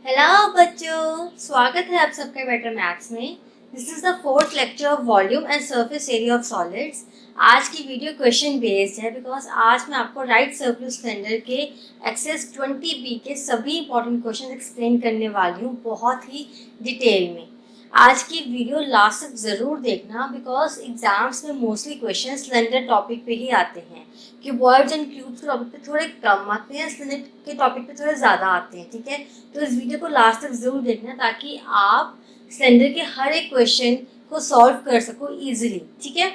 Hello बच्चों, स्वागत है आप सबका बेटर मैथ्स में। This is the fourth lecture of volume and surface area of solids. आज की वीडियो क्वेश्चन बेस्ड है बिकॉज आज मैं आपको राइट सर्कुलर सिलेंडर के एक्सरसाइज 20B के सभी इंपॉर्टेंट क्वेश्चन एक्सप्लेन करने वाली हूँ बहुत ही डिटेल में। आज की वीडियो लास्ट तक ज़रूर देखना बिकॉज एग्जाम्स में मोस्टली क्वेश्चन सिलेंडर टॉपिक पे ही आते हैं। कि वर्ड्स एंड क्यूब्स के टॉपिक पे थोड़े कम आते हैं, सिलेंडर के टॉपिक पे थोड़े ज़्यादा आते हैं। ठीक है, तो इस वीडियो को लास्ट तक जरूर देखना ताकि आप सिलेंडर के हर एक क्वेश्चन को सॉल्व कर सको इजीली। ठीक है,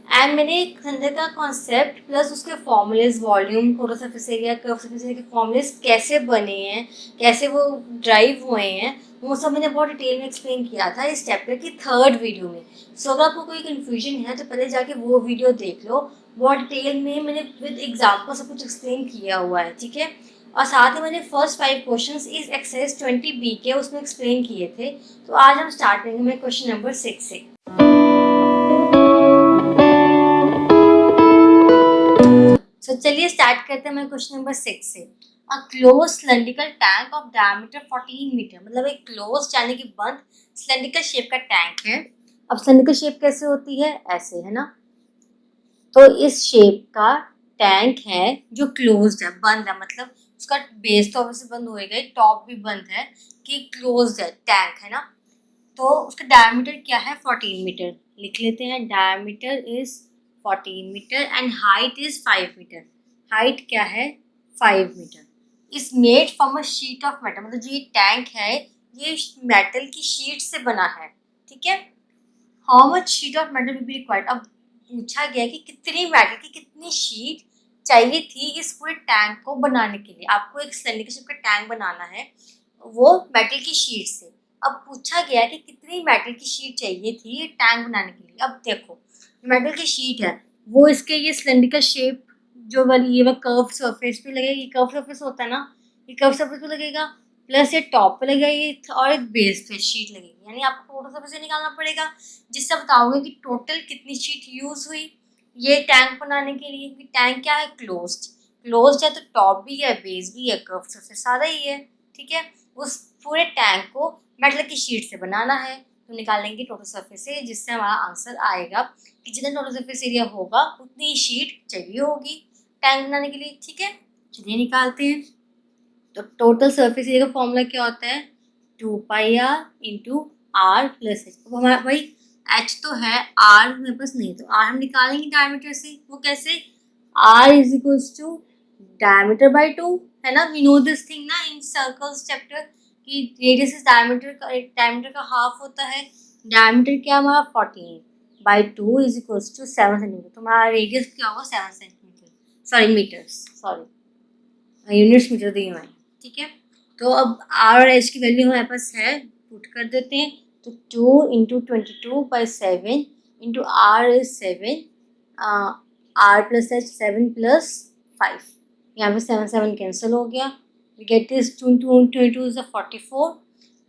एंड मैंने सिलेंडर का कॉन्सेप्ट प्लस उसके formulas, volume, total surface area, curve surface area के फॉर्मूलेज कैसे बने हैं, कैसे वो ड्राइव हुए हैं, वो सब मैंने बहुत डिटेल में एक्सप्लेन किया था इस चैप्टर की थर्ड वीडियो में। सो अगर आपको कोई कन्फ्यूजन है तो पहले जाके वो वीडियो देख लो। बहुत डिटेल में मैंने विद एग्जाम्पल सब कुछ एक्सप्लेन किया हुआ है। ठीक है, और साथ ही मैंने फर्स्ट 5 क्वेश्चंस इस एक्सरसाइज 20B के उसमें एक्सप्लेन किए थे। तो आज हम स्टार्ट करेंगे मैं क्वेश्चन नंबर 6 से। तो चलिए स्टार्ट करते हैं मैं क्वेश्चन नंबर 6 से। A close cylindrical tank of diameter 14 metre, मतलब एक क्लोज यानी कि बंद सिलेंड्रिकल शेप का टैंक है। अब सिलेंड्रिकल शेप कैसे होती है, ऐसे है ना। तो इस शेप का टैंक है जो क्लोज्ड है, बंद है, मतलब उसका बेस तो ऑब्वियसली बंद होएगा, टॉप भी बंद है कि क्लोज्ड है टैंक, है ना। तो उसका डायमीटर क्या है, 14 मीटर। लिख लेते हैं, diameter is 14 metre and height is 5 metre. Height क्या है, 5 metre. Is made from a sheet of metal, मतलब जो ये टैंक है ये मेटल की शीट से बना है। ठीक है, how much sheet of metal will be required. अब पूछा गया कि कितनी मेटल की कितनी शीट चाहिए थी इस पूरे टैंक को बनाने के लिए। आपको एक सिलेंडर शेप का टैंक बनाना है वो मेटल की शीट से। अब पूछा गया कि कितनी मेटल की शीट चाहिए थी ये टैंक बनाने के लिए। अब देखो, मेटल की शीट है वो इसके ये सिलेंड्रिकल शेप जो वाली ये कर्व सरफेस पे लगेगी। ये कर्व सरफेस होता है ना, ये कर्व सरफेस पे लगेगा, प्लस ये टॉप पे लगेगा ये, और एक बेस पे शीट लगेगी। यानी आपको टोटल सरफेस निकालना पड़ेगा जिससे बताओगे कि टोटल कितनी शीट यूज हुई ये टैंक बनाने के लिए। कि टैंक क्या है, क्लोज्ड। क्लोज्ड है तो टॉप भी है, बेस भी है, कर्व सरफेस सारा ही है। ठीक है, उस पूरे टैंक को मेटल की शीट से बनाना है। तो निकालेंगे टोटल सरफेस से जिससे हमारा आंसर आएगा कि जितना टोटल सरफेस एरिया होगा उतनी ही शीट चाहिए होगी टैंक बनाने के लिए। ठीक है, चलिए निकालते हैं। तो टोटल सरफेस एरिया का फॉर्मूला क्या होता है, 2πr into r plus H. अब हमारा भाई एच तो है, आर मेरे पास नहीं, तो आर हम निकालेंगे डायमीटर से। वो कैसे, r is equals to diameter by 2, है ना। वी नो दिस थिंग ना इन सर्कल्स चैप्टर कि रेडियस इज डायमीटर का हाफ होता है। डायमीटर क्या हमारा 14 by 2 is equals to 7 centimetre. तो हमारा रेडियस क्या होगा, 7 centimetre, sorry metres, sorry units metre दी हुए हैं। ठीक है, तो अब आर और एच की वैल्यू हमारे पास है, पुट कर देते हैं। तो 2 into 22/7 into r is 7, r plus h 7 plus 5, यहाँ पे 7 7 कैंसिल हो गया। We get this 2 into 22 is 44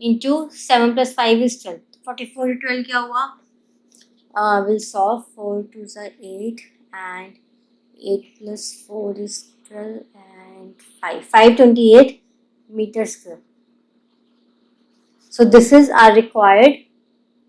into 7 plus 5 is 12। 44 into 12 क्या हुआ, will solve 4 2 are 8 and 8 plus 4 is 12 and 528 meters square. So this is our required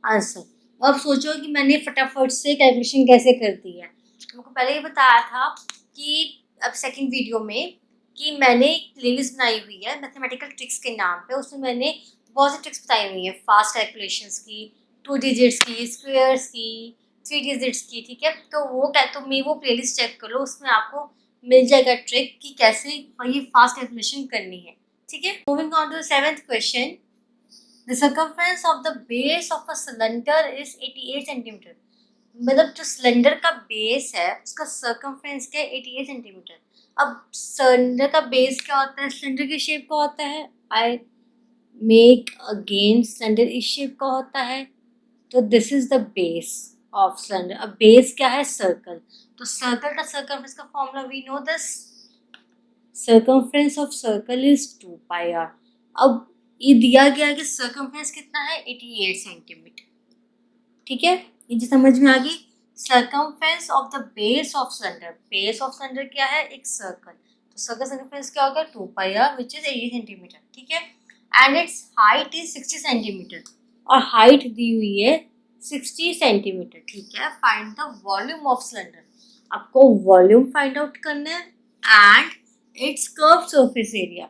answer. अब सोचो कि मैंने फटाफट से कैलकुलेशन कैसे कर दी है। आपको पहले ही बताया था कि अब सेकंड वीडियो में कि मैंने एक प्लेलिस्ट बनाई हुई है मैथमेटिकल ट्रिक्स के नाम पे। उसमें मैंने बहुत सी ट्रिक्स बताई हुई है, फास्ट कैलकुलेशंस की, 2 डिजिट्स की, स्क्वेयर्स की, 3 डिजिट्स की। ठीक है, तो वो क्या, तो मैं वो प्लेलिस्ट चेक कर लो, उसमें आपको मिल जाएगा ट्रिक कि कैसे ये फास्ट कैलकुलेशन करनी है। ठीक है, moving on to the 7th question. The circumference of the base of a cylinder is 88 centimetre. मतलब जो सिलेंडर का बेस है उसका सर्कमफ्रेंस क्या है, 88 सेंटीमीटर। अब सिलेंडर का बेस क्या होता है, सिलेंडर की शेप का होता है, आई मेक अगेन सिलेंडर इस शेप का होता है। तो this is the base of cylinder. अब बेस क्या है, सर्कल। तो सर्कल का सर्कमफ्रेंस का formula we know this, circumference of circle is 2πr। अब ये दिया गया है कि सर्कमफ्रेंस कितना है, 88 सेंटीमीटर। ठीक है, ये जो समझ में आ गई। Circumference of the base of cylinder, base of cylinder क्या है, एक सर्कल। तो सर्कल सर्कमफ्रेंस क्या होगा, 2πr विच इज 80 सेंटीमीटर। ठीक है, and its height is 60 centimetre, और हाइट दी हुई है 60 सेंटीमीटर, ठीक है। Find the volume of cylinder, आपको वॉल्यूम फाइंड आउट करना है and its curve surface area,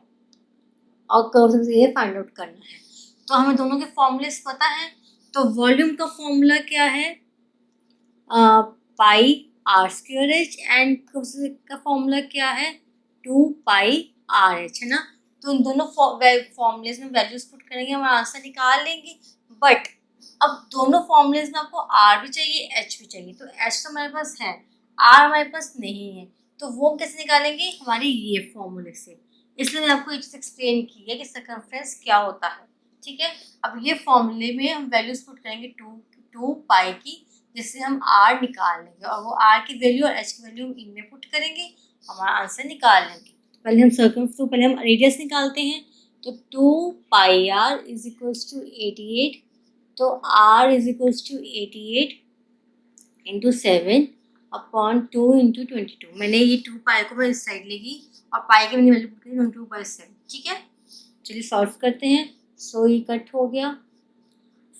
और curve surface area find out करना है। तो हमें दोनों के फॉर्मूलेस पता है। तो वॉल्यूम का फॉर्मूला क्या है, पाई आर स्क्वायर एच, एंड का फॉर्मूला क्या है, 2 पाई आर एच, है ना। तो इन दोनों फॉर्मूलेस में वैल्यूज पुट करेंगे, हम आंसर निकाल लेंगे। बट अब दोनों फॉर्मूलेस में आपको आर भी चाहिए, एच भी चाहिए। तो एच तो हमारे पास है, आर हमारे पास नहीं है, तो वो हम कैसे निकालेंगे, हमारे ये फॉर्मूले से। इसलिए मैंने आपको ये चीज़ एक्सप्लेन की है कि सर्कमफ्रेंस क्या होता है, ठीक है। अब ये फॉर्मूले में हम वैल्यूज पुट करेंगे टू पाई की, जिससे हम आर निकाल लेंगे, और वो आर की वैल्यू और एच की वैल्यू हम इनमें पुट करेंगे, हमारा आंसर निकाल लेंगे। पहले हम पहले हम रेडियस निकालते हैं। तो 2 pi r is equals to 88, तो r is equals to 88 into 7 upon 2 into 22। मैंने ये 2 पाई को मैं इस साइड लेगी और पाई की मैंने वैल्यू पुट करी 2/7, ठीक है। चलिए सॉल्व करते हैं। सो ये कट हो गया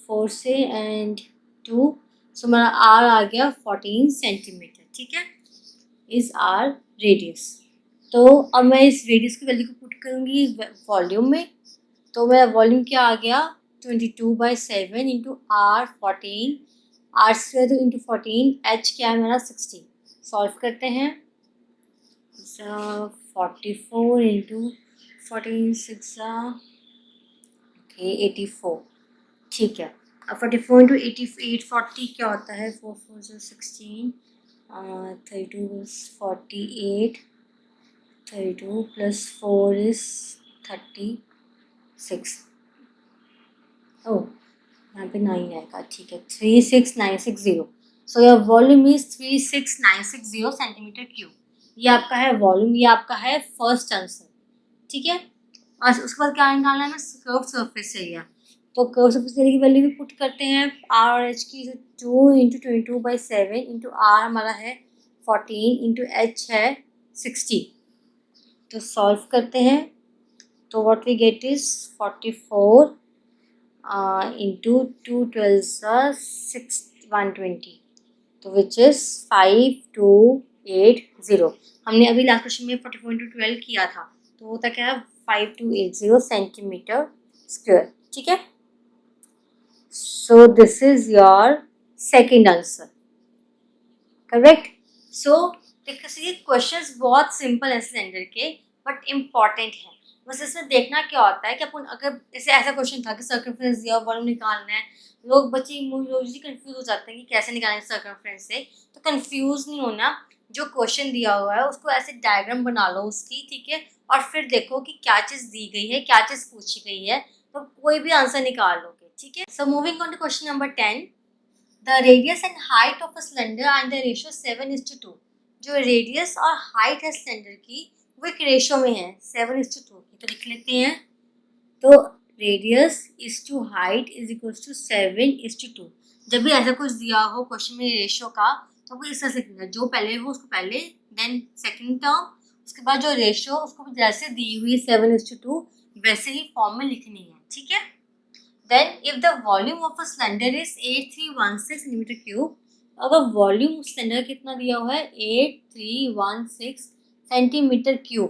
4 से एंड 2, सो हमारा आर आ गया 14 सेंटीमीटर, ठीक है, इज आर रेडियस। तो अब मैं इस रेडियस की वैल्यू को पुट करूँगी वॉल्यूम में। तो मेरा वॉल्यूम क्या आ गया, 22/7 इंटू आर 14, आर स्क्वायर तो इंटू 14, एच क्या है मेरा 60। सॉल्व करते हैं। 44 इंटू 14 6 84, ठीक है। अब 44 इंटू 840 क्या होता है, 4 4 16, 32 is 48, 32 plus 4 is 36, ओह यहाँ पे 9 आएगा, ठीक है। 36960, so your volume is 36960 centimetre cube. ये आपका है वॉल्यूम, ये आपका है फर्स्ट आंसर, ठीक है। और उसके बाद क्या निकालना है, कर्व सरफेस एरिया। तो कर्व सरफेस एरिया की वैल्यू भी पुट करते हैं, आर और एच की। 2 इंटू 22/7 इंटू आर हमारा है 14 इंटू एच है 60। तो सॉल्व करते हैं। तो what we get is 44 into 2 12 6 120, तो विच इज 5280। हमने अभी लास्ट क्वेश्चन में 44 इंटू 12 किया था, तो होता क्या है 5280 सेंटीमीटर स्क्वायर, ठीक है। So this is your second answer, correct. So देखिए क्वेश्चंस बहुत सिंपल है सिलेंडर के, बट इम्पॉर्टेंट है। बस इसमें देखना क्या होता है कि अपन अगर जैसे ऐसा क्वेश्चन था कि सर्कमफ्रेंस दिया वॉल्यूम निकालना है, लोग बच्चे यूजली कंफ्यूज हो जाते हैं कि कैसे निकालेंगे सर्कमफ्रेंस से। तो कंफ्यूज नहीं होना, जो क्वेश्चन दिया हुआ है उसको ऐसे डायग्राम बना लो उसकी, ठीक है, और फिर देखो कि क्या चीज़ दी गई है, क्या चीज़ पूछी गई है, तो कोई भी आंसर निकाल लोगे, ठीक है। So moving on to question number 10, the radius and height of a cylinder and the ratio 7:2। जो रेडियस और हाइट है सिलेंडर की वो एक रेशियो में है 7:2 की, तो लिख लेते हैं। तो radius is to height is equals to 7:2। जब भी ऐसा कुछ दिया हो क्वेश्चन में रेशियो का, तो वो इस तरह से लिखना, जो पहले हो उसको पहले, देन सेकंड टर्म, उसके बाद जो रेशियो उसको भी जैसे दी हुई 7:2 वैसे ही फॉर्म में लिखनी है, ठीक है। Then if the volume of a cylinder is 8316 centimeter cube, अगर वॉल्यूम सिलेंडर कितना दिया हुआ है 8316 centimetre cube,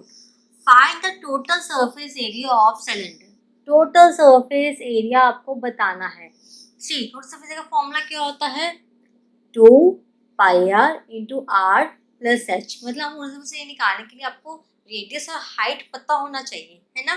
find the total surface area of cylinder. Total surface area आपको बताना है। सी टोटल सरफेस एरिया का फॉर्मूला क्या होता है, 2 pi r into r plus h. मतलब हम टोटल से निकालने के लिए आपको रेडियस और हाइट पता होना चाहिए, है ना।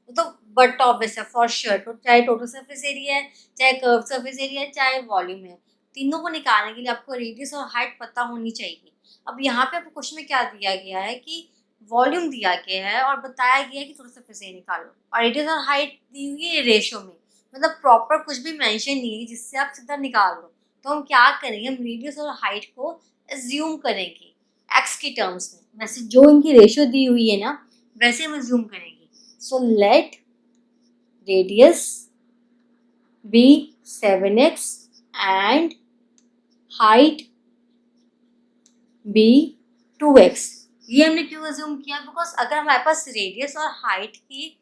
तो बट ऑब्वियस है फॉर श्योर, तो चाहे टोटल सरफेस एरिया है, चाहे कर्व सरफेस एरिया है, चाहे वॉल्यूम है, तीनों को निकालने के लिए आपको रेडियस और हाइट पता होनी चाहिए। अब यहाँ पे आपको क्वेश्चन में क्या दिया गया है कि वॉल्यूम दिया गया है और बताया गया है कि टोटल सरफेस एरिया निकालो, और रेडियस और हाइट दी हुई है रेशियो में, मतलब प्रॉपर कुछ भी मेंशन नहीं है जिससे आप सीधा निकाल दो। तो हम क्या करेंगे, हम रेडियस और हाइट को एज्यूम करेंगे एक्स की टर्म्स में, वैसे जो इनकी रेशियो दी हुई है ना वैसे हम एज्यूम करेंगे। So let radius be 7x and height be 2x। ये हमने क्यों assume किया, बिकॉज अगर हमारे पास रेडियस और हाइट की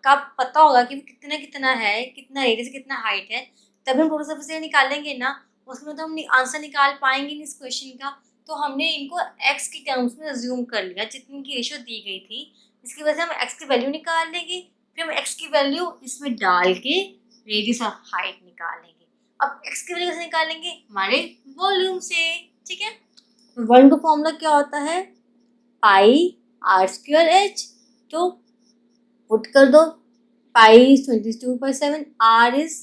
का पता होगा कि कितना कितना है, कितना रेडियस कितना हाइट है, तभी हम टोटल सरफेस एरिया निकालेंगे ना। उसमें तो हम आंसर निकाल पाएंगे नहीं इस क्वेश्चन का। तो हमने इनको एक्स की टर्म्स में अज्यूम कर लिया, जितनी की रेशियो दी गई थी। इसकी वजह से हम एक्स की वैल्यू निकाल लेंगे, फिर हम एक्स की वैल्यू इसमें डाल के रेडियस और हाइट निकालेंगे। अब एक्स की वैल्यू कैसे निकालेंगे? हमारे वॉल्यूम से। ठीक है, वॉल्यूम का फॉर्मूला क्या होता है? पाई आर स्क्वायर एच। तो पुट कर दो, पाई is 22/7, r is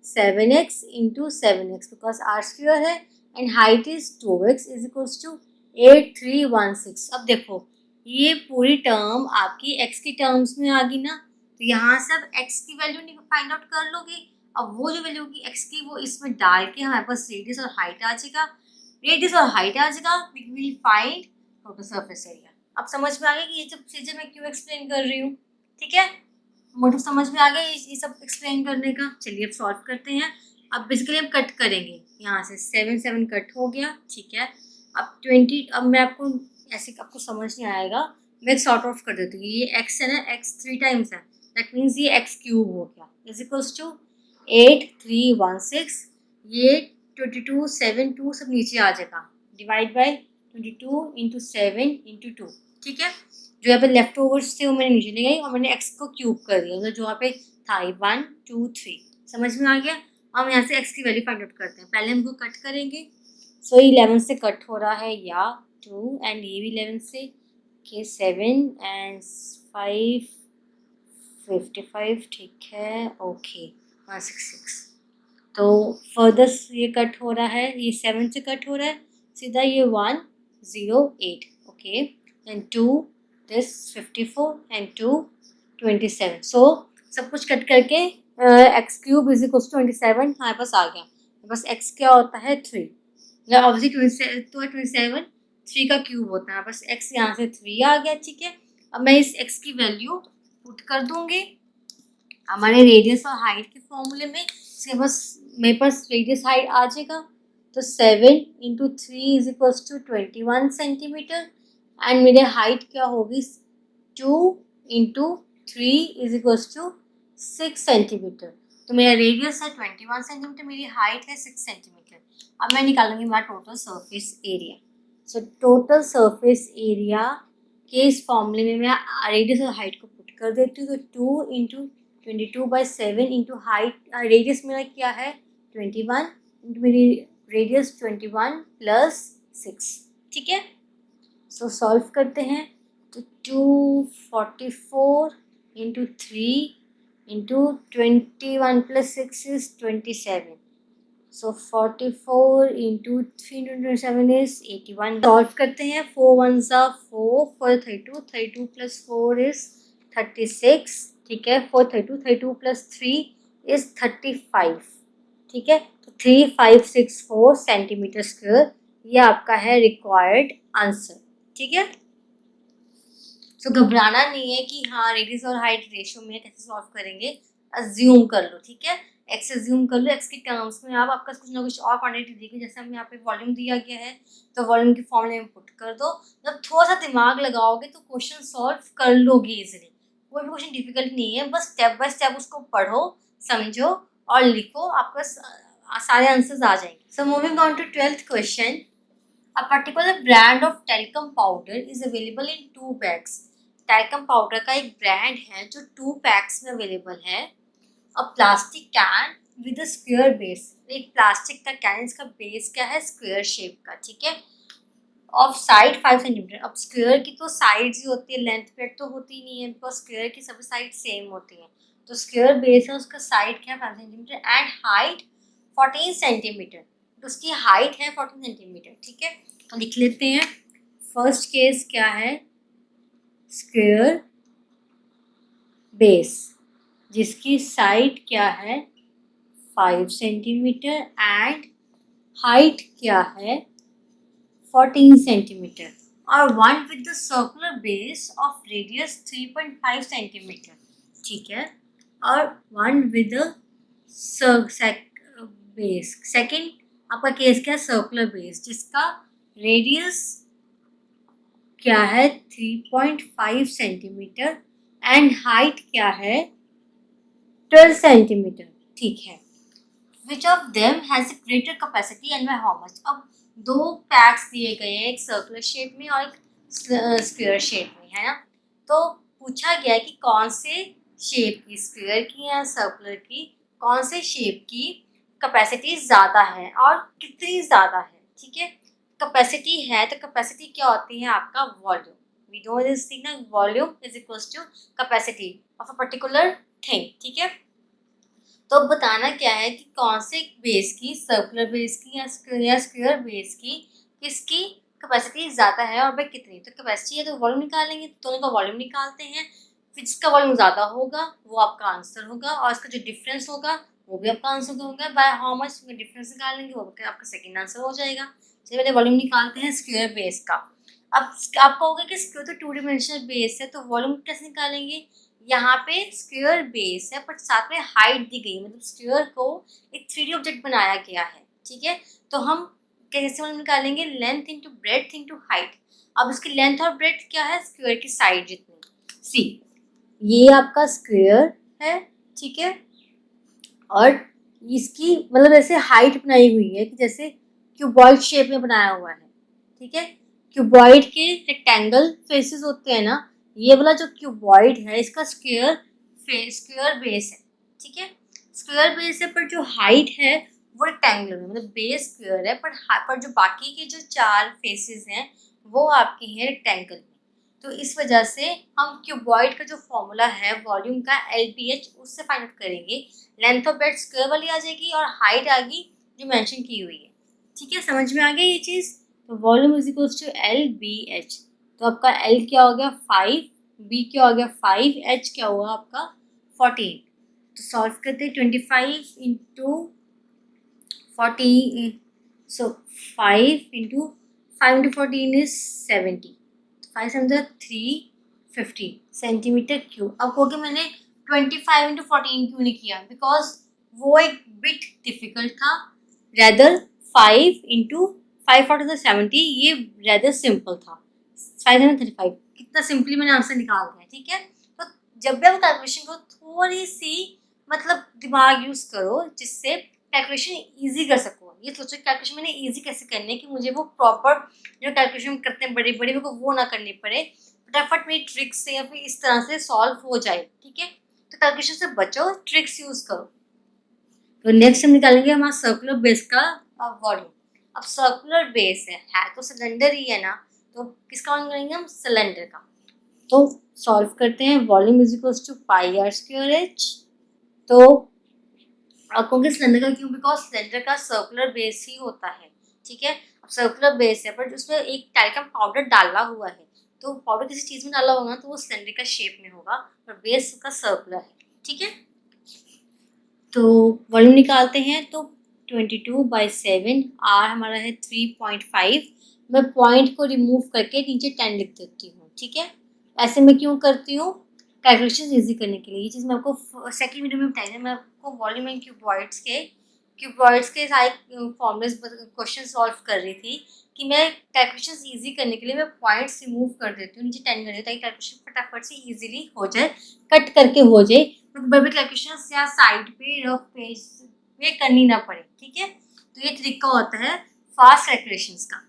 7x into 7x because r square है, and height is 2x is equals to 8316। अब देखो ये पूरी टर्म आपकी x की टर्म्स में आ गई ना, तो यहाँ से अब x की वैल्यू फाइंड आउट कर लोगे। अब वो जो वैल्यू होगी x की वो इसमें डाल के हमारे पास रेडियस और हाइट आ जाएगा, रेडियस और हाइट आ जाएगा, we will find total surface area. अब समझ में आ गया कि ये सब चीजें मैं क्यों एक्सप्लेन कर रही हूँ। ठीक है, मोटिव समझ में आ गया ये सब एक्सप्लेन करने का। चलिए अब सॉल्व करते हैं। अब बेसिकली हम कट करेंगे, यहाँ से 7 7 कट हो गया। ठीक है, अब 20, अब मैं आपको ऐसे आपको समझ नहीं आएगा, मैं सॉर्ट ऑफ कर देती हूँ। ये x है ना, x 3 टाइम्स है, दैट मीन्स ये x क्यूब हो गया इज इक्वल्स टू 8316। ये 22 7 2 सब नीचे आ जाएगा, डिवाइड बाय 22 इंटू 7 इंटू 2। ठीक है, जो यहाँ पे लेफ्ट ओवर्स थे वो मैंने नीचे ले गई और मैंने x को क्यूब कर दिया, मतलब जो यहाँ पे था 1 2 3। समझ में आ गया। हम यहाँ से x की वैल्यू फाइंड आउट करते हैं। पहले हमको कट करेंगे। सो 11 से कट हो रहा है या 2, एंड ये भी 11 से के 7 एंड 5 55। ठीक है, ओके 166। तो फर्दर ये कट हो रहा है, ये 7 से कट हो रहा है सीधा, ये 108। Okay, and 2 this 54 and 2 27। So सब कुछ कट करके x cube is equal to 27 हमारे पास आ गया। बस x क्या होता है 3, ऑब्वियसली 27 3 का क्यूब होता है, बस x यहाँ से 3 आ गया। ठीक है, अब मैं इस x की वैल्यू पुट कर दूंगी हमारे रेडियस और हाइट के फॉर्मूले में। इसके बस मेरे पास रेडियस हाइट आ जाएगा, तो 7 into 3 is equals to 21 centimetre, and मेरे हाइट क्या होगी 2 into 3 is equals to 6 centimetre. तो मेरा रेडियस है 21 सेंटीमीटर, मेरी हाइट है 6 सेंटीमीटर। अब मैं निकालूंगी मेरा total surface area. So total surface area के इस फॉर्मूले में मैं रेडियस और हाइट को पुट कर देती हूँ। तो 2 इंटू 22/7 इंटू हाइट, रेडियस मेरा क्या है 21, इंटू मेरी रेडियस 21 प्लस 6। ठीक है, सो सॉल्व करते हैं। तो 244 into 3 into 21 plus 6 is 27। So 44 into 3 into 27 is 81। Solve करते हैं। 4 1s are 4, 4 32, 32 प्लस 4 इज 36। ठीक है, 4 32, 32 प्लस 3 इज 35। ठीक है, तो 3564 सेंटीमीटर स्क्वायर ये आपका है रिक्वायर्ड आंसर। ठीक है, तो घबराना नहीं है कि हाँ रेडियस और हाइट रेशियो में कैसे सॉल्व करेंगे, अज्यूम कर लो। ठीक है, एक्स अज्यूम कर लो, एक्स के टर्म्स में आप आपका कुछ ना कुछ और क्वांटिटी दी गई, जैसे हमें यहाँ पे वॉल्यूम दिया गया है तो वॉल्यूम के फॉर्मूले में पुट कर दो। जब थोड़ा सा दिमाग लगाओगे तो क्वेश्चन सॉल्व कर लोगे इजिली। कोई भी क्वेश्चन डिफिकल्ट नहीं है, बस स्टेप बाय स्टेप उसको पढ़ो, समझो और लिखो, आपका सारे आंसर्स आ जाएंगे। So moving on to 12th question. A particular brand of talcum powder is available in 2 packs। talcum powder का एक ब्रांड है जो 2 पैक्स में अवेलेबल है। अ plastic can with a square base, एक प्लास्टिक का कैन, इसका बेस क्या है स्क्वायर शेप का। ठीक है, ऑफ साइड 5 सेंटीमीटर। अब स्क्वायर की तो साइड्स ही होती है, लेंथ ब्रेड तो होती नहीं है, बिकॉज स्क्वायर की सभी साइड सेम होती है। तो स्क्वायर बेस है, उसका साइड क्या है 5 सेंटीमीटर एंड हाइट 14 सेंटीमीटर। तो उसकी हाइट है 14 सेंटीमीटर। ठीक है, तो लिख लेते हैं। फर्स्ट केस क्या है स्क्वायर बेस, जिसकी साइड क्या है 5 सेंटीमीटर एंड हाइट क्या है 14 सेंटीमीटर, और one with the circular base of radius 3.5 centimetre. ठीक है, और वन विद बेस, सेकेंड आपका केस क्या है सर्कुलर बेस, जिसका रेडियस क्या है 3.5 सेंटीमीटर एंड हाइट क्या है 12 सेंटीमीटर, ठीक है। Which of them has a greater capacity and by how much. अब दो पैक्स दिए गए हैं, एक सर्कुलर शेप में और एक स्क्वायर शेप में, है ना। तो पूछा गया है कि कौन से शेप की, स्क्वायर की या सर्कुलर की, कौन से शेप की कैपेसिटी ज़्यादा है और कितनी ज़्यादा है, ठीक है। कैपेसिटी है तो कैपेसिटी क्या होती है आपका, volume. We know this thing ना, volume is equals to capacity of a particular thing, ठीक है। तो अब बताना क्या है कि कौन से बेस की, सर्कुलर बेस की या स्क्वायर बेस की, किसकी कैपेसिटी ज़्यादा है और भाई कितनी। तो कैपेसिटी है तो वॉल्यूम निकालेंगे, दोनों का वॉल्यूम निकालते हैं, फिर जिसका वॉल्यूम ज़्यादा होगा वो आपका आंसर होगा और इसका जो डिफरेंस होगा वो भी आपका आंसर होगा। बाय हाउ मच डिफरेंस निकालेंगे वो आपका सेकेंड आंसर हो जाएगा। चलिए पहले वॉल्यूम निकालते हैं स्क्वायर बेस का। अब आप कहोगे कि स्क्वायर तो 2 डिमेंशनल बेस है, तो वॉल्यूम कैसे निकालेंगे। यहाँ पे स्क्वायर बेस है पर साथ में हाइट दी गई है, मतलब स्क्वायर को एक 3D ऑब्जेक्ट बनाया गया है, ठीक है। तो हम कैसे वॉल्यूम निकालेंगे, length into breadth into height. अब इसकी लेंथ और ब्रेड्थ क्या है, स्क्वायर की साइड जितनी। सी, ये आपका स्क्वायर है, ठीक है, और इसकी मतलब ऐसे हाइट बनाई हुई है कि जैसे क्यूबॉइड शेप में बनाया हुआ है, ठीक है। क्यूबॉइड के रेक्टेंगल फेसेस होते हैं ना, ये वाला जो क्यूबॉइड है इसका स्क्वायर बेस है, ठीक है। स्क्वायर बेस है पर जो हाइट है वो रेक्टेंगुलर है, मतलब बेस स्क्वायर है पर जो बाकी के जो 4 फेसेस हैं वो आपके हैं रेक्टेंगल में। तो इस वजह से हम क्यूबॉइड का जो फॉर्मूला है वॉल्यूम का LBH उससे फाइंड आउट करेंगे। लेंथ ऑफ बेड स्क्वायर वाली आ जाएगी और हाइट आ गई जो मेंशन की हुई है, ठीक है। समझ में आ गया ये चीज़। तो volume is equals to LBH। तो आपका L क्या हो गया 5, B क्या हो गया 5, H क्या हुआ आपका 14। तो सॉल्व करते हैं 25 इंटू 40, सो 5 इंटू 14 इज 70, 5 समझो 350 सेंटीमीटर क्यूब। अब कहोगे मैंने 25 इंटू 14 क्यों नहीं किया, बिकॉज वो एक बिट डिफिकल्ट था। रेदर 5 इंटू 5 आउट ऑफ 70 ये रेदर सिंपल था। 535 कितना सिंपली मैंने आंसर निकाल दिया, ठीक है। तो जब भी आप कैलकुलेशन को थोड़ी सी मतलब दिमाग यूज करो जिससे कैलकुलेशन इजी कर सको। ये सोचो कैलकुलेशन मैंने इजी कैसे करनी है कि मुझे वो प्रॉपर जो कैलकुलेशन करते हैं बड़े बड़े मेरे को वो ना करनी पड़े, फटाफट मेरी ट्रिक्स से या फिर इस तरह से सॉल्व हो जाए, ठीक है। तो कैलकुलेशन से बचो, ट्रिक्स यूज करो। तो नेक्स्ट हम निकालेंगे हमारा सर्कुलर बेस का वॉल्यूम। अब सर्कुलर बेस है तो सिलेंडर ही है ना, तो किसका वॉल्यूम करेंगे हम, सिलेंडर का। तो सॉल्व करते हैं, volume is equals to pi r square h. तो आप कहोगे सिलेंडर का क्यों, बिकॉज सिलेंडर का सर्कुलर बेस ही होता है, ठीक है। अब सर्कुलर बेस है पर उसमें एक टाइप का पाउडर डाला हुआ है, तो पाउडर किसी चीज़ में डाला होगा तो वो सिलेंडर का शेप में होगा और बेस उसका सर्कुलर है, ठीक है। तो वॉल्यूम निकालते हैं, तो 22/7, आर हमारा है 3.5। मैं पॉइंट को रिमूव करके नीचे 10 लिख देती हूँ, ठीक है। ऐसे मैं क्यों करती हूँ, कैलकुलेशन इजी करने के लिए। ये चीज़ मैं आपको सेकंड वीडियो में बताई थी। मैं आपको वॉल्यूम एंड क्यूबॉइड्स के सारे फॉर्मूलेस क्वेश्चन सॉल्व कर रही थी कि मैं कैलकुलेशन इजी करने के लिए मैं पॉइंट्स रिमूव कर देती हूँ, नीचे 10 कर देती हूँ ताकि कैलकुलेशन फटाफट से इजीली हो जाए, कट करके हो जाए, बड़े कैलकुलेशन या साइड पे रफ पेज पे करनी ना पड़े, ठीक है। तो ये तरीका होता है फास्ट कैलकुलेशंस का।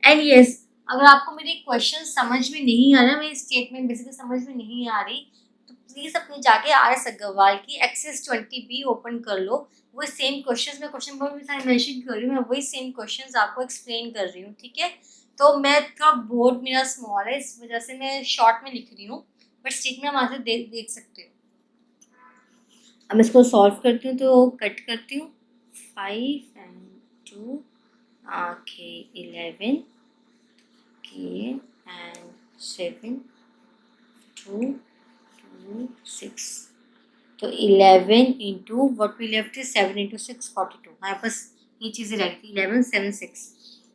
एंड यस, अगर आपको मेरे क्वेश्चन समझ में नहीं आ रहा, मेरी स्टेटमेंट बेसिकली समझ में नहीं आ रही, तो प्लीज़ अपने जाके RS अग्रवाल की एक्सेस 20B ओपन कर लो। वही सेम क्वेश्चन मैं क्वेश्चन बोर्ड में सारे मेंशन कर रही हूँ, मैं वही सेम क्वेश्चन आपको एक्सप्लेन कर रही हूँ, ठीक है। तो मैं थोड़ा बोर्ड मेरा स्मॉल है इस वजह से मैं शॉर्ट में लिख रही हूँ, बट स्टेटमेंट वहाँ से देख सकते हो। अब इसको सॉल्व करती हूँ तो कट करती हूँ, 5 and 2 के 11 के and 7 2 2 6, तो 11 into what we left is 7 into 6 42। हमारे पास ये चीज़ें रह गई 11 7 6।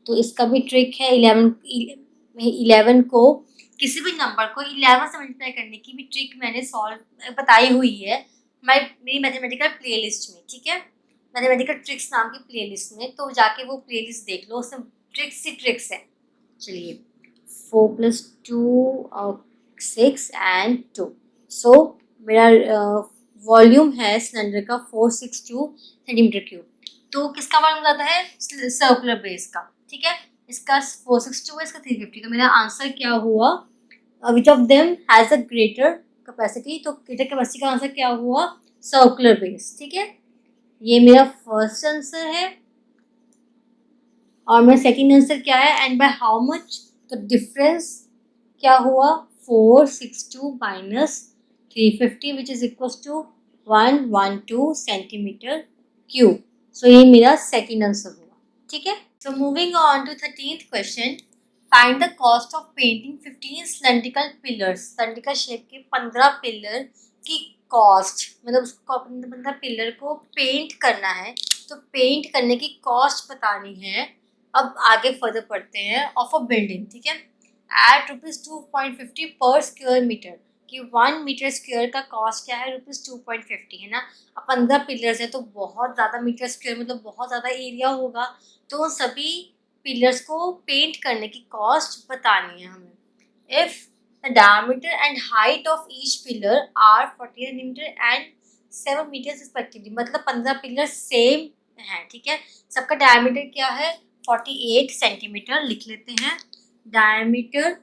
तो इसका भी ट्रिक है 11 को किसी भी नंबर को 11 से मल्टीप्लाई करने की भी ट्रिक मैंने सॉल्व बताई हुई है मेरी मैथमेटिकल प्लेलिस्ट में, ठीक है। मैथमेटिकल ट्रिक्स नाम की प्लेलिस्ट में, तो जाके वो प्लेलिस्ट देख लो, उसमें ट्रिक्स ही ट्रिक्स है। चलिए 4 + 2 6 and 2, सो मेरा वॉल्यूम है सिलेंडर का 462 सेंटीमीटर क्यूब। तो किसका वॉल्यूम ज़्यादा है? सर्कुलर बेस का, ठीक है। इसका 462 है, इसका 350। तो मेरा आंसर क्या हुआ? Which of them has a greater capacity? तो ग्रेटर कैपेसिटी का आंसर क्या हुआ? सर्कुलर बेस, ठीक है। ये मेरा फर्स्ट आंसर है। और मेरा सेकंड आंसर क्या है? And by how much? तो डिफरेंस क्या हुआ? 462 minus 350 which is equal to 112 centimetre cube. So ये मेरा सेकंड आंसर हुआ, ठीक है। So moving on to 13th question, find the cost of painting 15 cylindrical pillars. Cylindrical shape के 15 पिलर की कॉस्ट, मतलब उसको 15 पिलर को पेंट करना है, तो पेंट करने की कॉस्ट बतानी है। अब आगे फर्दर पढ़ते हैं। ऑफ अ बिल्डिंग, ठीक है, एट ₹2.50 पर स्क्वायर मीटर, कि 1 मीटर स्क्वायर का कॉस्ट क्या है? ₹2.50 है ना। अब 15 पिलर्स है तो बहुत ज़्यादा मीटर स्क्वायर, मतलब बहुत ज़्यादा एरिया होगा। तो सभी पिलर्स को पेंट करने की कॉस्ट बतानी है हमें। If the diameter and height of each pillar are 40 centimetre and 7 metre respectively, मतलब 15 पिलर सेम है, ठीक है। सबका डायमीटर क्या है? 48 सेंटीमीटर लिख लेते हैं। Diameter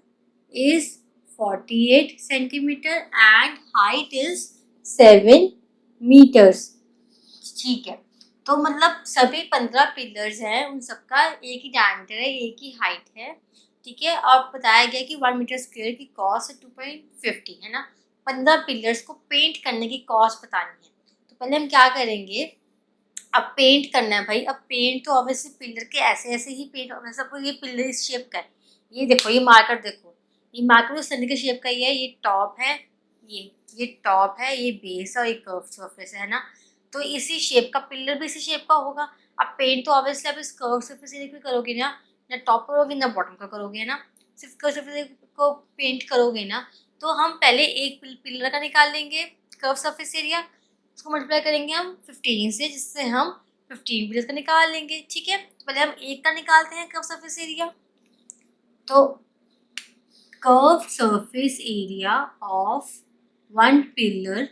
is 48 centimetre and height is 7 metres, ठीक है। तो मतलब सभी 15 पिलर्स हैं, उन सबका एक ही डायमीटर है, एक ही हाइट है, ठीक है। और बताया गया कि 1 मीटर स्क्वायर की कॉस्ट है 2.50, है ना। 15 पिलर्स को पेंट करने की कॉस्ट बतानी है। तो पहले हम क्या करेंगे? अब पेंट करना है भाई। अब पेंट तो ऑब्वियसली पिलर के ऐसे ऐसे ही पेंट होना। सबको ये पिलर इस शेप का है, ये देखो, ये मार्कर देखो, ये मार्कर तो सिलेंडर के शेप का ही है। ये टॉप है, ये टॉप है, ये बेस और ये कर्व सरफेस है ना। तो इसी शेप का पिलर भी इसी शेप का होगा। अब पेंट तो ऑब्वियसली आप इस कर्व सरफेस एरिया को करोगे ना टॉप करोगे ना बॉटम का करोगे ना, सिर्फ कर्व सरफेस को पेंट करोगे ना। तो हम पहले एक पिलर का निकाल लेंगे कर्व सरफेस एरिया, उसको मल्टीप्लाई करेंगे हम 15 से, जिससे हम 15 पिलर्स का निकाल लेंगे, ठीक है। तो पहले हम एक का निकालते हैं कर्व सरफेस एरिया। तो curve surface area of 1 pillar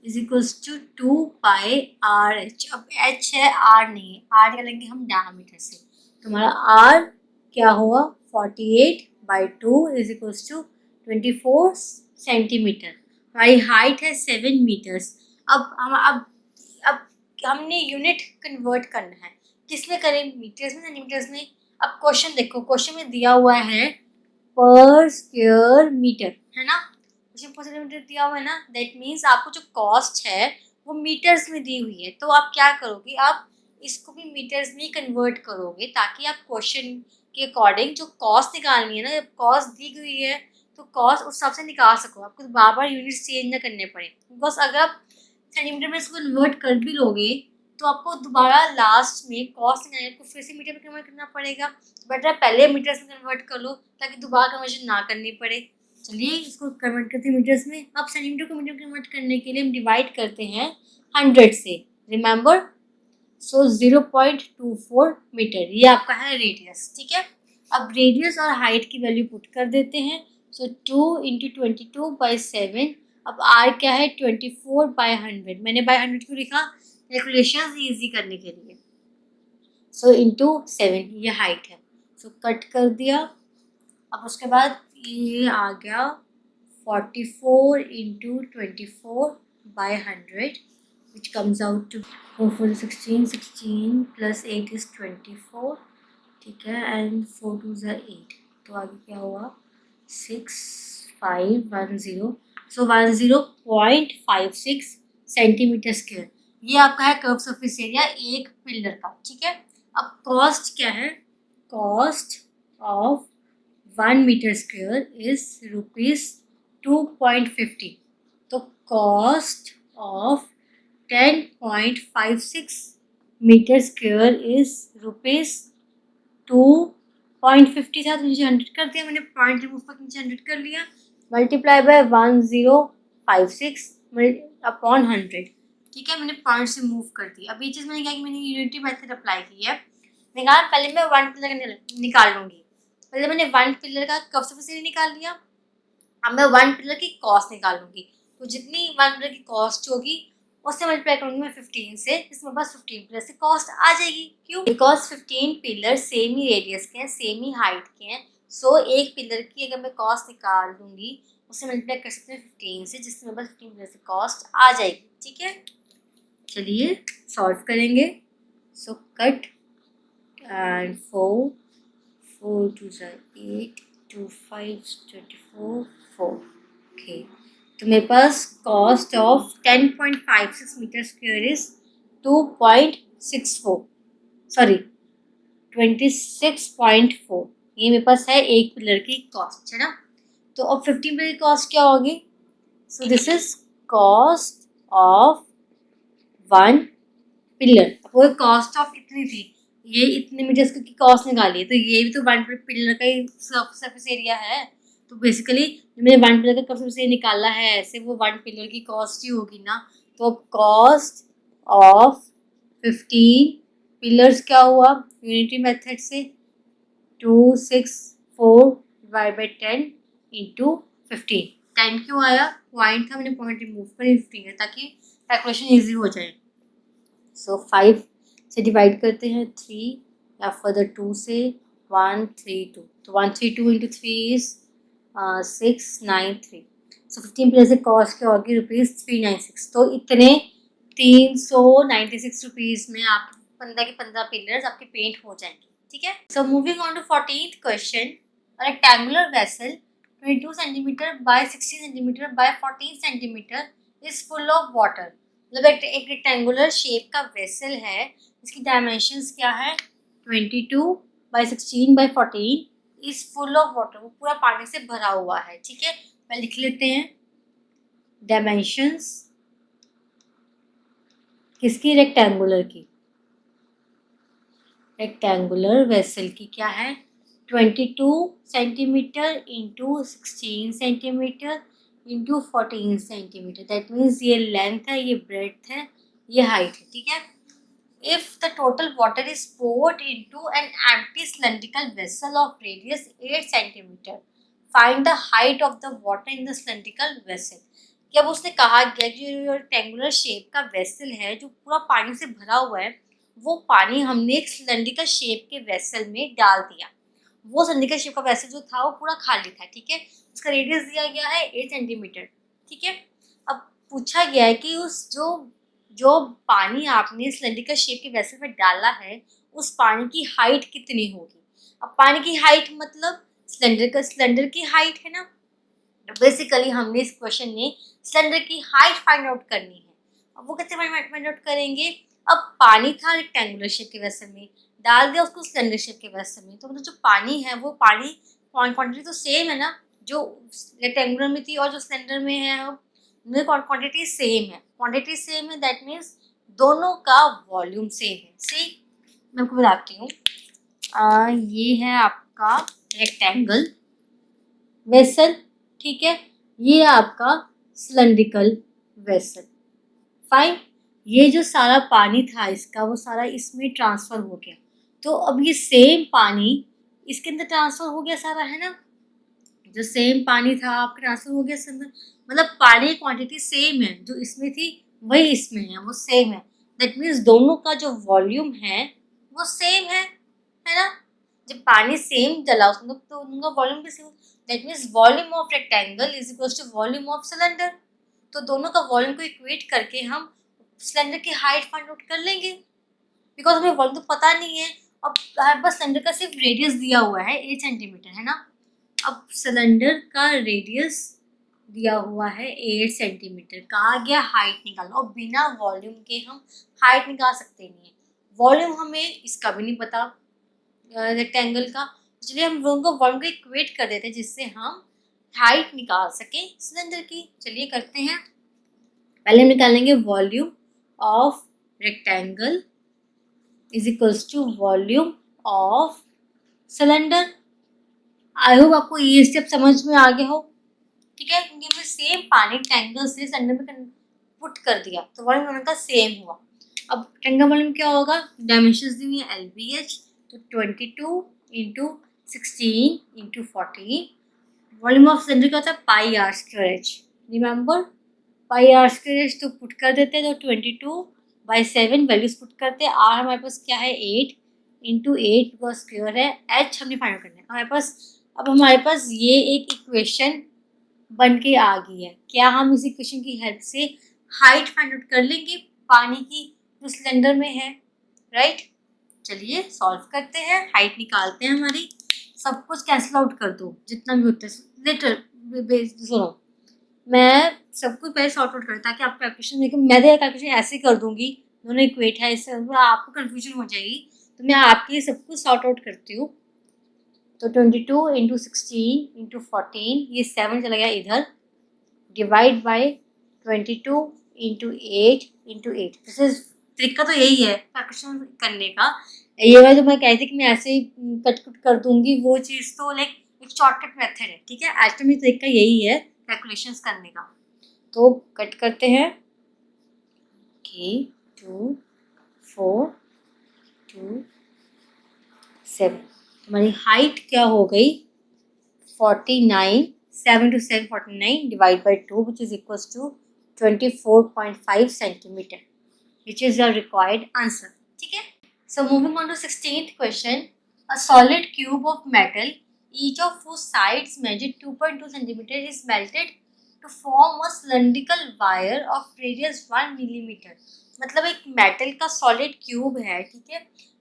is equals to 2 pi r h. अब एच है, आर नहीं है, आर निकालेंगे हम डायमीटर से। तो हमारा आर क्या हुआ? 48/2 इज इक्वल्स टू 24 सेंटीमीटर। हमारी हाइट है 7 मीटर्स। अब हमने यूनिट कन्वर्ट करना है, किसमें करें? मीटर्स में, सेंटीमीटर्स में। अब क्वेश्चन देखो, क्वेश्चन में दिया हुआ है पर स्क्वायर मीटर, है ना। क्वेश्चन पर स्क्वायर मीटर दिया हुआ है ना, दैट मीन्स आपको जो कॉस्ट है वो मीटर्स में दी हुई है। तो आप क्या करोगे? आप इसको भी मीटर्स में कन्वर्ट करोगे, ताकि आप क्वेश्चन के अकॉर्डिंग जो कॉस्ट निकालनी है ना, जब कॉस्ट दी गई है तो कॉस्ट उस हिसाब से निकाल सको, आपको बार बार यूनिट चेंज ना करने पड़े। बिकॉज अगर आप सेंटीमीटर में इसको कन्वर्ट कर भी लोगे तो आपको दोबारा लास्ट में कॉस्ट निकालने को फिर से मीटर में कन्वर्ट करना पड़ेगा। बेटर पहले मीटर्स में कन्वर्ट कर लो, ताकि दोबारा कन्वर्जन ना करनी पड़े। चलिए इसको कन्वर्ट करते हैं मीटर्स में। अब सेंटीमीटर को मीटर में कन्वर्ट करने के लिए हम डिवाइड करते हैं 100 से, रिमेंबर। सो 0.24 मीटर ये आपका है रेडियस, ठीक है। अब रेडियस और हाइट की वैल्यू पुट कर देते हैं। सो 2 × 22/7। अब आर क्या है? 24/100। मैंने बाय 100 क्यों लिखा? कैलकुलेशन ईजी करने के लिए। सो इंटू 7 ये हाइट है। सो कट कर दिया। अब उसके बाद ये आ गया 44 × 24/100 which comes out to 4 4 16 16 plus 8 is 24, ठीक है, एंड 4 2 are 8। तो आगे क्या हुआ? 6510। सो 10.56 सेंटीमीटर स्क्वायर ये आपका है कर्व सरफेस एरिया एक पिलर का, ठीक है। अब कॉस्ट क्या है? Cost of 1 metre square is ₹2.50। तो cost of 10.56 metre square is ₹2.50 था, तो नीचे 100 कर दिया मैंने, पॉइंट रिमूव करके नीचे 100 कर लिया, मल्टीप्लाई बाय 1056 अपॉन 100, ठीक है। मैंने पॉइंट से मूव कर दी। अब ये चीज़ मैंने क्या कि मैंने यूनिटी मेथड अप्लाई की है। मैंने कहा पहले मैं 1 पिलर का निकाल लूँगी। पहले मैंने 1 पिलर का कर्व सरफेस एरिया निकाल लिया। अब मैं 1 पिलर की कॉस्ट निकालूंगी। तो तो जितनी 1 मीटर की कॉस्ट होगी उससे मल्टीप्लाई करूँगी मैं 15 से, जिसमें बस 15 प्लस से कॉस्ट आ जाएगी। क्यों? Because 15 pillar same he radius के हैं, सेम ही हाइट के हैं। सो एक पिलर की अगर मैं कॉस्ट निकाल दूंगी उसे मल्टीप्लाई कर सकते हैं 15 से, जिसमें बस 15 प्लस से कॉस्ट आ जाएगी। ठीक है, चलिए सॉल्व करेंगे। So cut and 4 4 2 8 2 5 24 4। ओके, तो मेरे पास cost of 10.56 metre square is 2.64, sorry 26.4। ये मेरे पास है एक पिलर की कॉस्ट, है ना। तो अब 15 पिलर की कॉस्ट क्या होगी? सो this is cost of 1 pillar. वो कॉस्ट ऑफ कितनी थी? ये इतने मीटर की कॉस्ट निकाली है, तो ये भी तो 1 पिलर का ही सरफेस एरिया है। तो बेसिकली मैंने 1 पिलर का सरफेस एरिया निकाला है, ऐसे वो 1 पिलर की कॉस्ट ही होगी ना। तो अब कॉस्ट ऑफ 15 पिलर्स क्या हुआ यूनिटी मेथड से? 264 डिवाइड बाई 10 इंटू 15। 10 क्यों आया? पॉइंट था, मैंने पॉइंट रिमूव कर 15 है ताकि कैलकुलेशन ईजी हो जाए। सो 5 से डिवाइड करते हैं 3 या फर्दर 2 से 132, तो 132 इंटू 3 इज 693। सो 15 प्लस से कॉस्ट क्या होगी? ₹396। तो इतने 396 रुपीज़ में आप 15 के 15 पिलर्स आपके पेंट हो जाएंगे। ठीक है, so moving on to 14th question. Rectangular vessel 22 centimetre by 16 centimetre by 14 centimetre is full of water. मतलब एक रेक्टेंगुलर शेप का वेसल है, इसकी डायमेंशंस क्या है? 22 by 16 by 14 is full of water. वो पूरा पानी से भरा हुआ है। ठीक है, मैं लिख लेते हैं डायमेंशंस किसकी? रेक्टेंगुलर की। रेक्टेंगुलर वेसल की क्या है? 22 centimetre into 16 centimetre into 14 centimetre. That means ये लेंथ है, ये ब्रेड्थ है, ये हाइट है। ठीक है, if the total water is poured into an empty cylindrical vessel of radius 8 centimeter, find the height of the water in the cylindrical vessel। कि अब उसने कहा गया कि जो रेक्टेंगुलर शेप का वेसल है जो पूरा पानी से भरा हुआ है, वो पानी हमने एक सिलेंड्रिकल शेप के वेसल में डाल दिया। वो सिलेंड्रिकल शेप का वेसल जो था वो पूरा खाली था। ठीक है, उसका रेडियस दिया गया है 8 सेंटीमीटर। ठीक है, अब पूछा गया है कि उस जो पानी आपने सिलेंड्रिकल शेप के वेसल में डाला है उस पानी की हाइट कितनी होगी। अब पानी की हाइट मतलब सिलेंडर की हाइट है ना। बेसिकली हमने इस क्वेश्चन में सिलेंडर की हाइट फाइंड आउट करनी है। अब वो कैसे फाइंड आउट करेंगे? अब पानी था रेक्टेंगुलर शेप के वेसल में, डाल दिया उसको सिलेंडर शेप के वेसल में, तो मतलब जो पानी है वो पानी क्वांटिटी तो सेम है ना, जो रेक्टेंगुलर में थी और जो सिलेंडर में है अब क्वांटिटी सेम है। क्वांटिटी सेम है दैट मीन्स दोनों का वॉल्यूम सेम है। सी, मैं आपको बताती हूँ। ये है आपका रेक्टेंगल वेसल। ठीक है, ये आपका सिलेंड्रिकल वेसल। फाइन, ये जो सारा पानी था इसका वो सारा इसमें ट्रांसफर हो गया। तो अब ये सेम पानी इसके अंदर ट्रांसफर हो गया सारा, है ना। जो सेम पानी था आपका ट्रांसफर हो गया इसके अंदर, मतलब पानी की क्वांटिटी सेम है, जो इसमें थी वही इसमें है, वो सेम है। दैट मीन्स दोनों का जो वॉल्यूम है वो सेम है ना। जब पानी सेम डला उसमें तो उनका वॉल्यूम भी same. That means volume of rectangle is equal to volume of cylinder. तो दोनों का वॉल्यूम को इक्वेट करके हम सिलेंडर की हाइट फाइंड आउट कर लेंगे, बिकॉज हमें वॉल्यूम तो पता नहीं है। अब हमारे पास सिलेंडर का सिर्फ रेडियस दिया हुआ है 8 सेंटीमीटर, है ना। अब सिलेंडर का रेडियस दिया हुआ है 8 सेंटीमीटर, कहा गया हाइट निकालना, और बिना वॉल्यूम के हम हाइट निकाल सकते नहीं है। वॉल्यूम हमें इसका भी नहीं पता रेक्टेंगल का, चलिए हम दोनों को वॉल्यूम को इक्वेट कर देते हैं जिससे हम हाइट निकाल सके सिलेंडर की। चलिए करते हैं। पहले हम निकालेंगे volume of rectangle is equals to volume of cylinder. I hope आपको ये स्टेप समझ में आ गया हो। ठीक है, क्योंकि हमने सेम पानी टैंगल से सिलेंडर में पुट कर दिया तो वॉल्यूम दोनों का सेम हुआ। अब टैंगल वॉल्यूम क्या होगा? डायमेंशंस दी हुई है LBH, तो 22 into 16 into 14। Volume of cylinder क्या होता है? Pi r square h। Remember by r square तो पुट कर देते हैं, तो 22/7 वैल्यूज पुट करते हैं। आर हमारे पास क्या है 8 इंटू 8 बिकॉज स्क्वायर है। एच हमने फाइंड करना है हमारे पास। अब हमारे पास ये एक इक्वेशन बन के आ गई है। क्या हम इस इक्वेशन की हेल्प से हाइट फाइंड आउट कर लेंगे पानी की जो सिलेंडर में है, राइट? चलिए सॉल्व करते हैं, हाइट निकालते हैं हमारी। सब कुछ कैंसिल आउट कर दो जितना भी होता है। सुनो, मैं सब कुछ पहले सॉर्ट आउट करूँ ताकि आपको कैलकुलेशन देखिए। मैं तो कैलकुलेशन ऐसे कर दूंगी, दोनों इक्वेट है, इससे आपको कंफ्यूजन हो जाएगी, तो मैं आपके लिए सब कुछ सॉर्ट आउट करती हूँ। तो 22 इंटू 16 इंटू 14, ये 7 चला गया इधर, डिवाइड बाय 22 इंटू 8 इंटू 8। जैसे तरीका तो यही है कैलकुलेशन करने का। ये वाला जो मैं कह रही थी कि मैं ऐसे ही कट कुट कर दूंगी, वो चीज़ तो लाइक एक शॉर्टकट मेथड है, ठीक है? एस्टिमेट तरीका यही है कैलकुलेशंस करने का। तो कट करते हैं, ओके, 2 4 2 7। हमारी हाइट क्या हो गई 49, 7 to 7 49 divide by 2 which is equals to 24.5 centimetre, which is your required answer. ठीक है? So moving on to 16th question. A solid cube of metal, each of whose sides measure 2.2 centimeter, is melted to form a cylindrical wire of radius 1 millimeter. मतलब एक metal का solid cube है, ठीक है,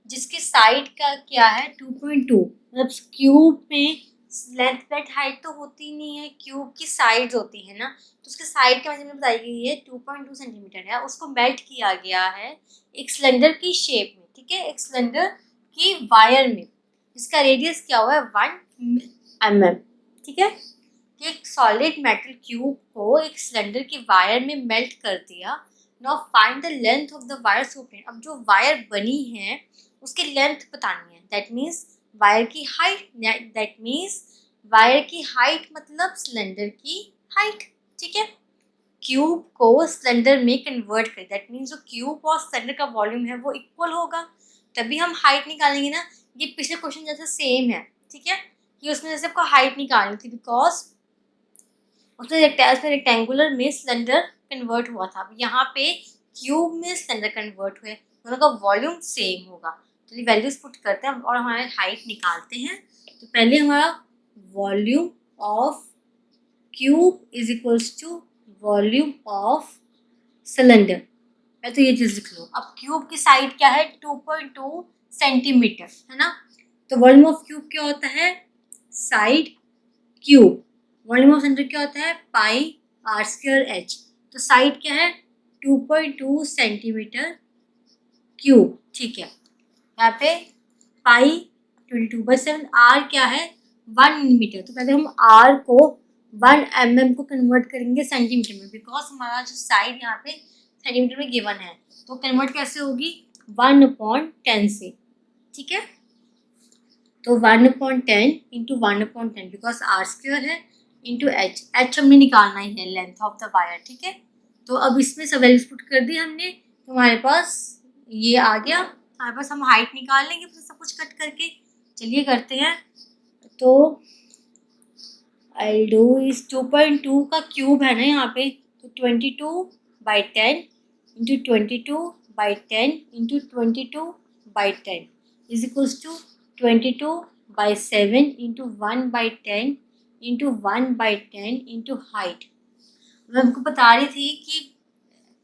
जिसके side का क्या है 2.2। मतलब क्यूब में लेंथ ब्रेथ हाइट तो होती नहीं है, क्यूब की साइड्स होती है ना, तो उसके साइड के बारे में बताई गई है 2.2 सेंटीमीटर है। उसको मेल्ट किया गया है एक सिलेंडर की शेप में, ठीक है, एक सिलेंडर की वायर में, जिसका रेडियस क्या हुआ है 1 mm, ठीक है। एक सॉलिड मेटल क्यूब को एक सिलेंडर की वायर में मेल्ट कर दिया। Now find the length of the wire so plain. अब जो वायर बनी है उसकी लेंथ बतानी है, दैट मीन्स वायर की हाइट, दैट मीन्स वायर की हाइट मतलब सिलेंडर की हाइट, ठीक है। क्यूब को सिलेंडर में कन्वर्ट करें, दैट मीन्स जो क्यूब और सिलेंडर का वॉल्यूम है वो इक्वल होगा, तभी हम हाइट निकालेंगे ना। ये पिछले क्वेश्चन जैसे सेम है, ठीक है, कि उसमें जैसे आपको हाइट निकालनी थी बिकॉज उसमें रेक्टेंगुलर में सिलेंडर कन्वर्ट हुआ था। अब यहाँ पे क्यूब में सिलेंडर कन्वर्ट हुए, दोनों का वॉल्यूम सेम होगा। चलिए वैल्यूज पुट करते हैं और हमारे हाइट निकालते हैं। तो पहले हमारा volume of cube is equals to volume of cylinder. मैं तो ये चीज़ लिख लूँ। अब क्यूब की साइड क्या है 2.2 सेंटीमीटर है ना, तो वॉल्यूम ऑफ क्यूब क्या होता है side cube, volume of cylinder क्या होता है पाई आर स्क्वायर एच। तो साइड क्या है 2.2 सेंटीमीटर क्यूब, ठीक है। यहाँ पे पाई 22/7, आर क्या है 1 मीटर। तो पहले हम आर को 1 mm को कन्वर्ट करेंगे सेंटीमीटर में, बिकॉज हमारा जो साइड यहाँ पे सेंटीमीटर में गिवन है, तो कन्वर्ट कैसे होगी 1/10 से, ठीक है। तो 1/10 इंटू 1/10 बिकॉज आर स्क्वायर है इंटू एच, एच हमने निकालना ही है लेंथ ऑफ द वायर, ठीक है। तो अब इसमें सब वैल्यूज पुट कर दी हमने, तो हमारे पास ये आ गया। हमारे पास हम हाइट निकाल लेंगे फिर सब कुछ कट करके। चलिए करते हैं। तो आई डू इस 2.2 का क्यूब है ना यहाँ पे, तो 22/10 into 22/10 into 22/10 is equals to 22/7 into 1/10 into 1/10 into height. मैं आपको बता रही थी कि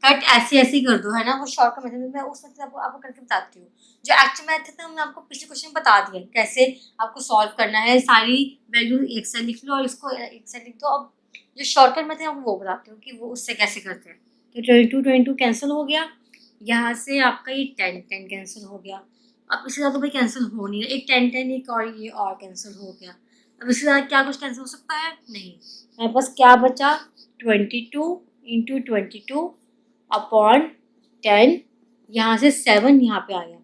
कट ऐसे ऐसे ही कर दो, है ना, वो शॉर्टकट मेथड। मैं उस मेथड आपको करके बताती हूँ। जो एक्चुअल मेथड था हमने आपको पिछले क्वेश्चन बता दिया कैसे आपको सॉल्व करना है। सारी वैल्यू एक साइड लिख लो और इसको एक साइड लिख दो। अब जो शॉर्टकट मेथड है आपको वो बताती हूँ कि वो उससे कैसे करते हैं। तो 22 कैंसिल हो गया, यहाँ से आपका ये 10 कैंसिल हो गया। अब इससे ज़्यादा भाई कैंसिल हो नहीं रहा, एक 10 एक और ये और कैंसिल हो गया। अब इससे ज़्यादा क्या कुछ कैंसिल हो सकता है नहीं। मेरे पास क्या बचा 22 इंटू 22 अपॉन 10, यहाँ से 7 यहाँ पे आ गया।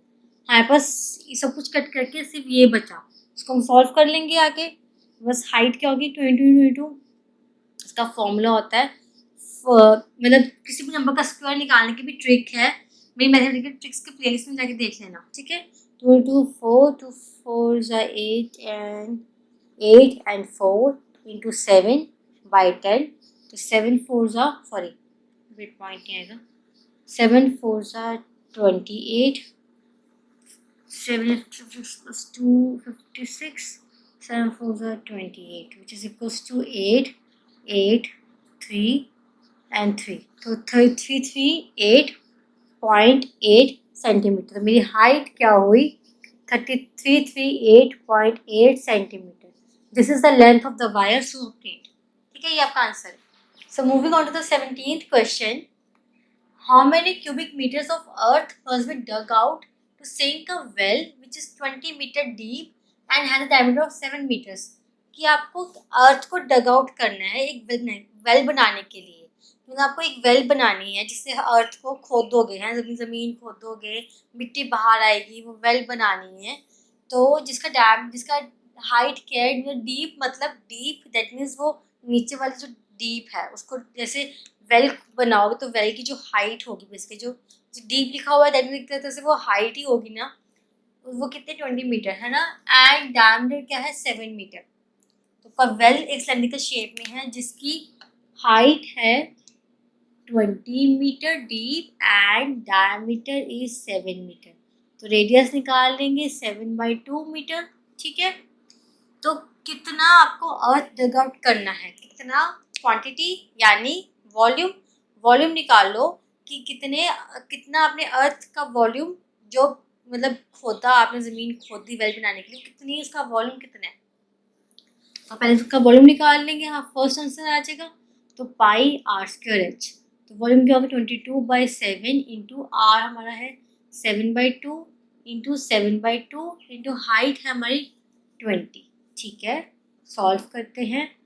हमारे पास ये सब कुछ कट करके सिर्फ ये बचा, इसको हम सॉल्व कर लेंगे आगे। बस हाइट क्या होगी 22, इसका फॉर्मूला होता है मतलब किसी भी नंबर का स्क्वायर निकालने की भी ट्रिक है, मेरी मैथमेटिकल ट्रिक्स के प्लेलिस्ट में जाके देख लेना, ठीक है। 2 2 4 2 4 8 and 4 इंटू 7/10, तो 7 4 सॉरी वेट पॉइंट नहीं आएगा, 7 4 28, 7 plus 2 56, 7 4 28, which is equals to 8 8 3 and 3. तो 338.8 सेंटीमीटर। तो मेरी हाइट क्या हुई? 3338.8 centimetre. This is the length of the wire so obtained। ठीक है, ये आपका आंसर है। So moving on to the 17th question, how many cubic meters of earth must be dug out to sink a well which is 20 meter deep and has a diameter of 7 meters? कि आपको अर्थ को डग out करना है एक well बनाने के लिए। तो आपको एक वेल बनानी है जिससे अर्थ को खोदोगे, है ज़मीन खोदोगे, मिट्टी बाहर आएगी, वो वेल बनानी है। तो जिसका हाइट क्या है? डीप मतलब डीप, दैट मीन्स वो नीचे वाली जो डीप है उसको, जैसे वेल बनाओगे तो वेल की जो हाइट होगी, बेसिकली जो डीप लिखा हुआ है दैट मीन्स एक तरह से वो हाइट ही होगी ना, वो कितने 20 मीटर है ना, एंड डायमीटर क्या है 7 मीटर। तो वेल एक सिलेंड्रिकल शेप में है जिसकी हाइट है 20 metre deep and diameter is 7 metre. तो रेडियस निकाल लेंगे 7/2 मीटर। ठीक है, तो कितना आपको अर्थ डग आउट करना है, कितना क्वांटिटी यानी वॉल्यूम, वॉल्यूम निकाल लो कि कितना आपने अर्थ का वॉल्यूम, जो मतलब खोदा आपने ज़मीन खोदी वेल बनाने के लिए, कितनी उसका वॉल्यूम कितना है। तो पहले उसका वॉल्यूम निकाल लेंगे। हाँ, फर्स्ट आंसर आ जाएगा। तो पाई r²h, तो वॉल्यूम क्या होगा 22/7 इंटू आर हमारा है 7/2 इंटू 7/2 इंटू हाइट है हमारी 20। ठीक है, सॉल्व करते हैं।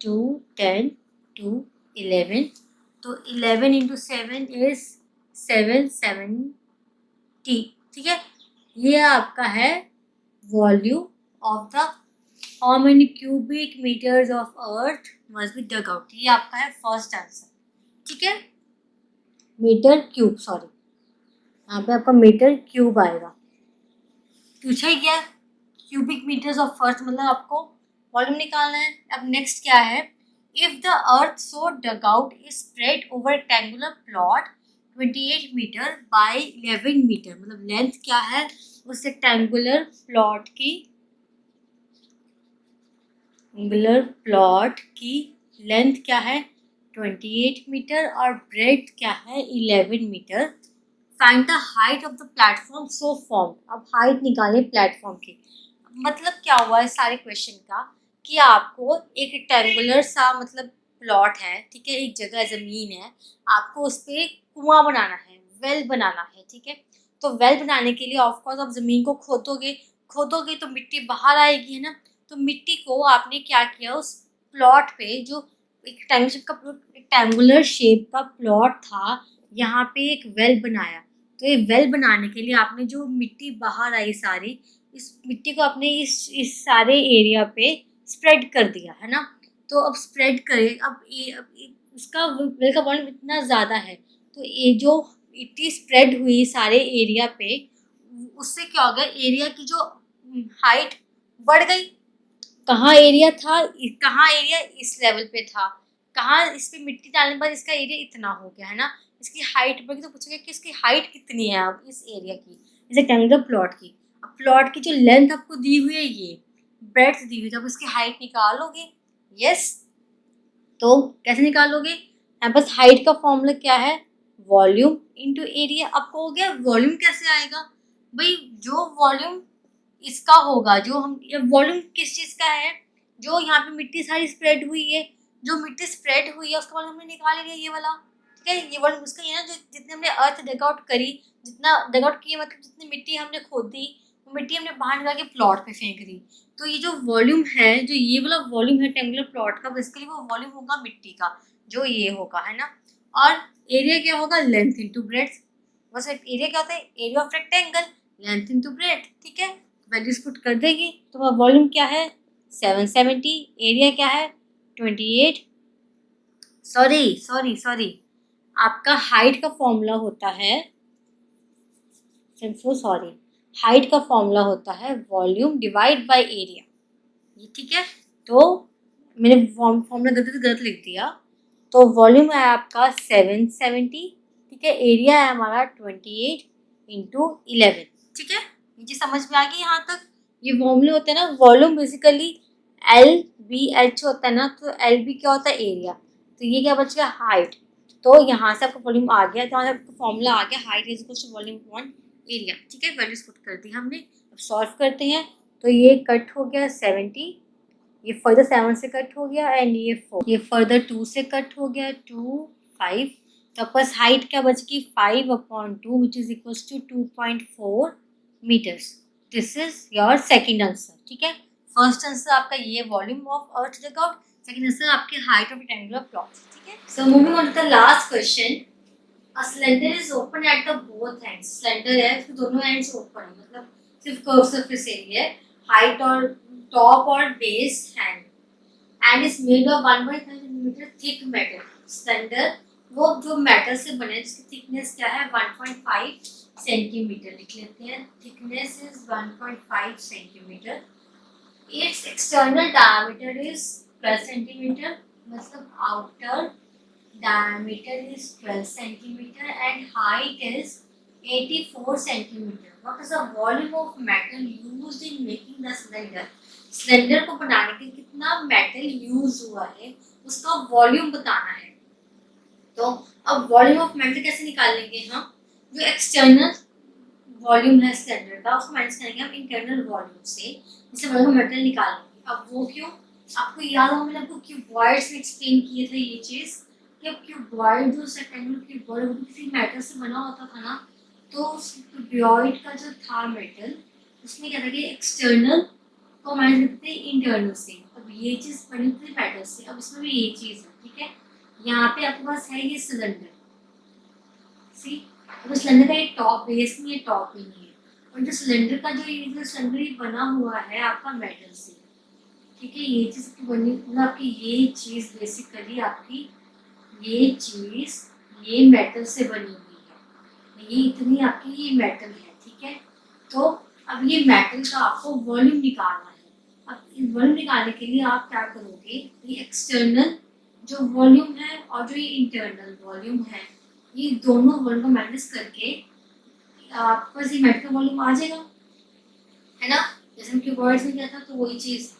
2 10 2 11, तो 11 इंटू 7 इज 770। ठीक है, ये आपका है volume of the how many cubic metres of earth must be dug out. ये आपका है फर्स्ट आंसर। ठीक है, मीटर क्यूब, सॉरी यहाँ पे आपका मीटर क्यूब आएगा। पूछा ही गया क्यूबिक मीटर्स ऑफ अर्थ, मतलब आपको वॉल्यूम निकालना है। अब नेक्स्ट क्या है, if the earth so dug out is spread over rectangular plot 28 metre by 11 metre, मतलब लेंथ क्या है उस रेक्टेंगुलर प्लॉट की लेंथ क्या है 28 मीटर और ब्रेड्थ क्या है 11 metre. Find the height of the platform so formed. अब हाइट निकालें प्लेटफॉर्म की। मतलब क्या हुआ है सारे क्वेश्चन का कि आपको एक रेक्टेंगुलर सा मतलब प्लॉट है, ठीक है, एक जगह ज़मीन है, आपको उस पर कुआं बनाना है, वेल बनाना है। ठीक है, तो वेल बनाने के लिए ऑफकोर्स आप ज़मीन को खोदोगे तो मिट्टी बाहर आएगी, है ना। तो मिट्टी को आपने क्या किया, उस प्लॉट पे जो एक रेक्टेंगुलर शेप का प्लॉट था, यहाँ पे एक वेल बनाया। तो ये वेल बनाने के लिए आपने जो मिट्टी बाहर आई सारी, इस मिट्टी को आपने इस सारे एरिया पे स्प्रेड कर दिया, है ना। तो अब स्प्रेड करें, इसका वेल का वॉल्यूम इतना ज़्यादा है, तो ये जो मिट्टी स्प्रेड हुई सारे एरिया पे, उससे क्या होगा, एरिया की जो हाइट बढ़ गई। कहाँ एरिया था, कहाँ एरिया इस लेवल पे था, कहाँ इस पे मिट्टी डालने के बाद इसका एरिया इतना हो गया, है ना। इसकी हाइट बढ़ गई, तो पूछेगा कि इसकी हाइट कितनी है अब इस एरिया की, इस रेक्टेंगुलर प्लॉट की। अब प्लॉट की जो लेंथ आपको दी हुई है, ये ब्रेड्थ दी हुई है, तो आप इसकी हाइट निकालोगे। यस, तो कैसे निकालोगे, यहाँ बस हाइट का फॉर्मूला क्या है, वॉल्यूम इंटू एरिया। आपको हो गया वॉल्यूम कैसे आएगा भाई, जो वॉल्यूम इसका होगा, जो हम वॉल्यूम किस चीज़ का है, जो यहाँ पे मिट्टी सारी स्प्रेड हुई है, जो मिट्टी स्प्रेड हुई है उसका वॉल्यूम हमने निकाल लिया ये वाला। ठीक है, ये वॉल्यूम उसका है ना, जो जितने हमने अर्थ डग आउट करी, जितना डग आउट किया मतलब जितनी मिट्टी हमने खोदी, वो मिट्टी हमने बाहर निकाल के प्लॉट पे फेंक दी। तो ये जो वॉल्यूम है, जो ये वाला वॉल्यूम है रेक्टेंगुलर प्लॉट का, बेसिकली वो वॉल्यूम होगा मिट्टी का, जो ये होगा, है ना। और एरिया क्या होगा, लेंथ इंटू ब्रेड्थ। बस एरिया क्या होता है, area of rectangle, length into breadth. ठीक है, वैल्यूज पुट कर देगी, तो वॉल्यूम क्या है 770, एरिया क्या है 28, सॉरी आपका हाइट का फॉर्मूला होता है, सॉरी, हाइट का फॉर्मूला होता है वॉल्यूम डिवाइड बाय एरिया। ये ठीक है, तो मैंने फॉर्मूला गलत लिख दिया। तो वॉल्यूम है आपका 770, ठीक है। एरिया है हमारा 28 × 11, ठीक है। ये चीज समझ में आ गई यहाँ तक। ये वॉल्यूम होता है ना, वॉल्यूम बेसिकली LBH होता है ना, तो LB क्या होता है, एरिया। तो ये क्या बच गया, हाइट। तो यहाँ से आपका वॉल्यूम आ गया, तो आपका फॉर्मूला आ गया, height is equal to volume upon area, ठीक है। वैल्यूज पुट कर दी हमने। अब सॉल्व करते हैं। तो ये कट हो गया 70, ये फर्दर 7 से कट हो गया, एंड ये 4, ये फर्दर 2 से कट हो गया, 2 5। तो आपके पास हाइट क्या बच गई, 5/2 which is equal to 2.4 metres. This is your second answer, ठीक है। फर्स्ट आंसर आपका ये वॉल्यूम ऑफ अर्थ देखो, सेकंड आंसर आपके हाइट ऑफ रेक्टेंगुलर ब्लॉक, ठीक है। So moving on to the last question. A cylinder is open at the both ends. Cylinder है, इसके दोनों एंड्स ओपन है, मतलब सिर्फ कर्व सरफेस एरिया है, हाइट और टॉप और base hand, and is made of 1.5 centimetre thick metal. Cylinder वो जो मेटल से बने, जिसकी थिकनेस क्या है, 1.5 सेंटीमीटर लिख लेते हैं। Thickness is 1.5 centimetre. It's external diameter is 12 centimetre, मतलब outer diameter is 12 centimeter and height is 84 centimeter. What is the volume of metal used in making the cylinder? Cylinder को बनाने के लिए कितना मेटल यूज हुआ है, उसका वॉल्यूम बताना है। तो अब वॉल्यूम ऑफ मेटल कैसे निकालेंगे हम, जो एक्सटर्नल वॉल्यूम है सिलेंडर का, उसको माइनस करेंगे हम इंटरनल वॉल्यूम से, जिससे वॉल्यूम मेटल निकालेंगे। अब वो क्यों, आपको याद होगा मैंने आपको क्यूबॉइड्स में एक्सप्लेन किए थे ये चीज़, क्यूबॉइड जो रेक्टेंगुलर क्यूबॉइड वो किसी मेटल से बना होता था ना, तो उस क्यूबॉइड का जो था मेटल, उसमें क्या था कि एक्सटर्नल को माइनस करते थे इंटरनल से। अब ये चीज़ बनी थी मेटल से, अब इसमें भी ये चीज़ है, ठीक है। यहाँ पे आपके पास है ये सिलेंडर, सी। अब सिलेंडर का ये टॉप बेस नहीं है, टॉप ही नहीं है, और जो सिलेंडर का जो सिलेंडर ये बना हुआ है आपका मेटल से, ठीक है। ये चीज़ की बनी, मतलब आपकी ये चीज़ बेसिकली आपकी ये चीज ये मेटल से बनी हुई है, ये इतनी आपकी ये मेटल है, ठीक है। तो अब ये मेटल का आपको वॉल्यूम निकालना है। अब इस वॉल्यूम निकालने के लिए आप क्या करोगे, ये एक्सटर्नल जो वॉल्यूम है और जो ये इंटरनल वॉल्यूम है, ये दोनों वॉल्यूम को माइनस करके आपके पास ये मेटल का वॉल्यूम आ जाएगा, है ना। जैसे हम क्यूबॉइड्स में किया था, तो वही चीज।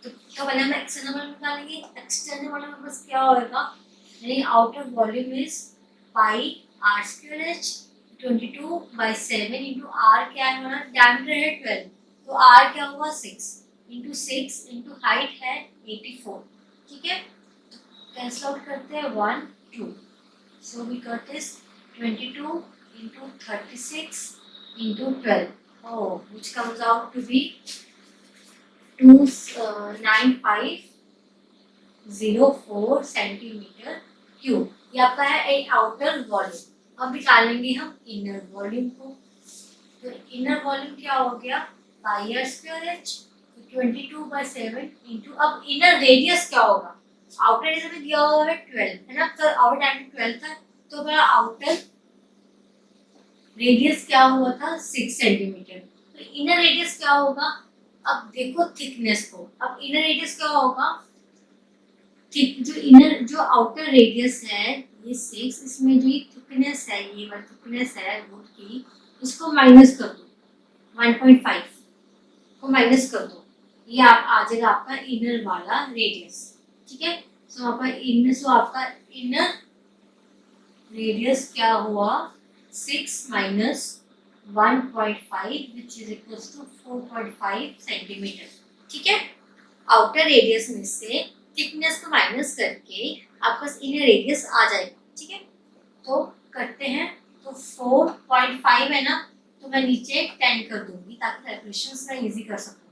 तो पहले हम एक्सटर्नल वॉल्यूम निकालेंगे। एक्सटर्नल वॉल्यूम में बस क्या होगा, यानी outer volume is pi r square h 22/7 into r क्या है हमारा, डायमीटर है 12, तो आर क्या होगा 6 इंटू 6 इंटू हाइट है 84, ठीक है। कैंसिल आउट करते हैं 1 2, so we got this 22 into 36 into 12, which comes out to be 29504 centimetre cube. ये आपका है एक आउटर वॉल्यूम। अब निकालेंगे हम इनर वॉल्यूम को। तो इनर वॉल्यूम क्या हो गया, पाई आर स्क्वायर एच 22/7 इंटू, अब इनर रेडियस क्या होगा, आउटर रेडियस में दिया हुआ है 12, है ना। तो आउटर डायमीटर 12 था, तो मेरा आउटर रेडियस क्या हुआ था 6 सेंटीमीटर। तो इनर रेडियस क्या होगा, अब देखो थिकनेस को, अब इनर रेडियस क्या होगा, थिक जो इनर जो आउटर रेडियस है ये 6, इसमें जो ये थिकनेस है, ये वाली थिकनेस है वुड की, इसको माइनस कर दो, 1.5 को माइनस कर दो, ये आप आ जाएगा आपका इनर वाला रेडियस, ठीक है। सो आपका इनर रेडियस क्या हुआ 6 minus 1.5 which is equals to 4.5 centimetre, ठीक है। आउटर रेडियस में से थिकनेस को माइनस करके आपका इनर रेडियस आ जाएगा, ठीक है। तो करते हैं, तो 4.5 है ना, तो मैं नीचे 10 कर दूंगी ताकि कैलकुलेशंस मैं इजी कर सकूं।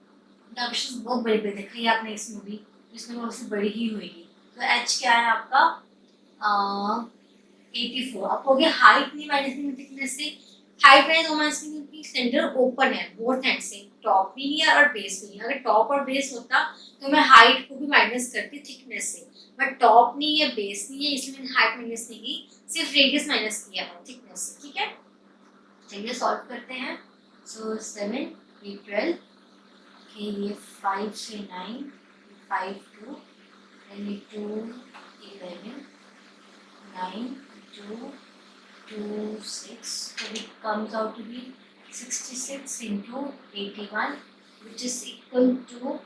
कैलकुलेशंस बहुत बड़ी बड़ी देखी है आपने इस मूवी, इसमें उससे बड़ी ही होगी। तो एच क्या है आपका 84। अब हो गया हाइट नहीं माइनस नहीं थिकनेस से, हाइट में दो माइनस नहीं क्योंकि सिलेंडर ओपन है बोथ हैंड से, टॉप भी नहीं है और बेस भी नहीं है। अगर टॉप और बेस होता तो मैं हाइट को भी माइनस करती थिकनेस से, बट टॉप नहीं है बेस नहीं है, इसलिए मैंने हाइट माइनस नहीं की, सिर्फ रेडियस माइनस किया है थिकनेस से, ठीक है। चलिए सॉल्व करते हैं। सो 7 ये 12, ये 5 से 9 5 2 एंड ये 2 11 9226, so it comes out to be 66 into 81, which is equal to